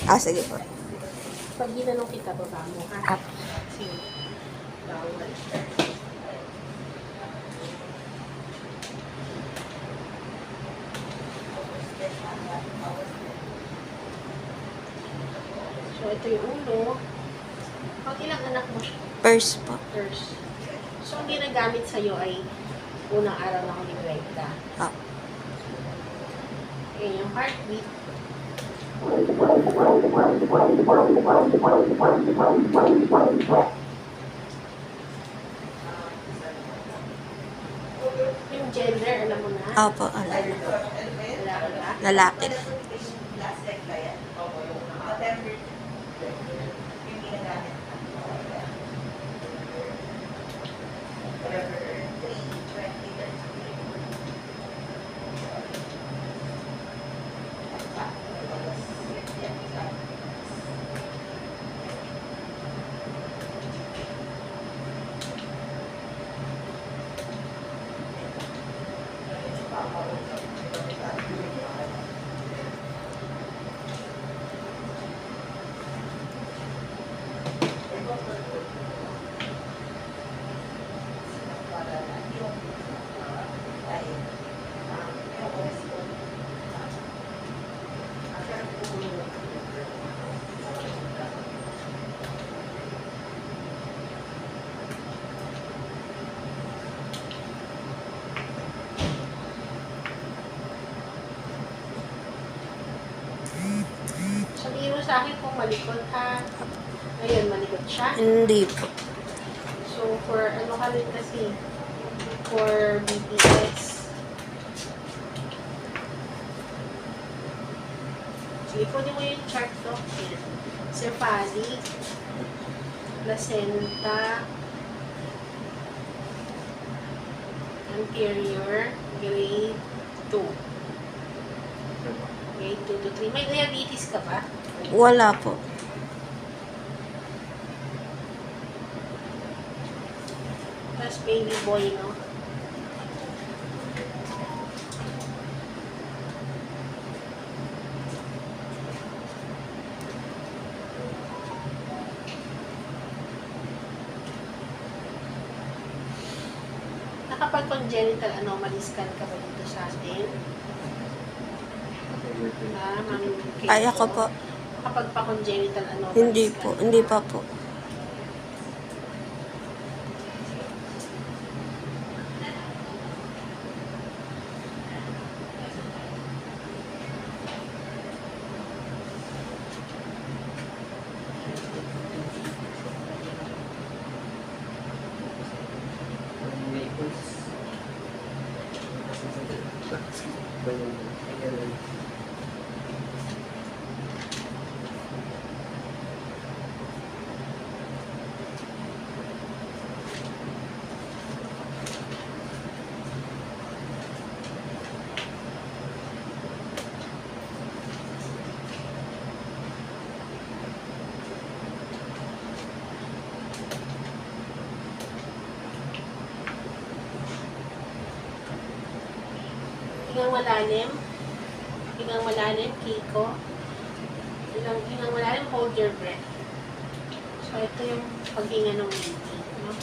Sige po. Pag ginanong kita, baba mo, ha? Up. Sige. Bawal. So, ito yung ulo. Pag ilang anak mo? First po. First. So, ang ginagamit sa'yo ay unang araw na kumigreta. Up. Ayan yung heartbeat. Yung gender, alam mo na? Opo, alam na po. Lalaki ba? Lalaki. Sabihin mo sa akin kung malikot ha. Ngayon, malikot siya. Hindi po. So, for ano ka rin kasi? For BPS. Sige, kunin mo yung chart to. Cephalic, placenta, anterior, grade 2. Grade 2 to 3. May diabetes ka ba? Wala po. Tapos baby boy, no? Nakapag-congenital anomalies ka ba dito sa atin? Ay, ako po. Kapag pa-congenital anomalies Hindi po. Hindi pa po. Hingang malalim. Hingang malalim, Kiko. Hingang malalim, hold your breath. So, ito yung paghinga ng baby. No?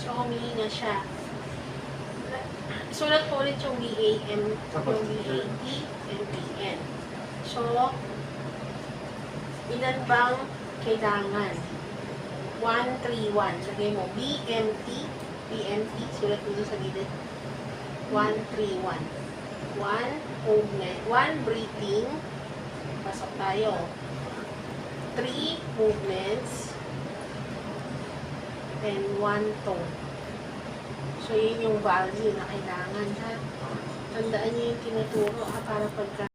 So, humihina siya. Sulat ko ulit yung BAM, yung BAT, and BN. So, ilan bang kailangan? 131. Lagay mo BMT, BMT, sulat mo doon sa gilid. 131. One movement. One breathing. Pasok tayo. 3 movements. And 1 tone. So, yun yung value na kailangan, ha? Tandaan niyo yung tinuturo, ha? Para pagka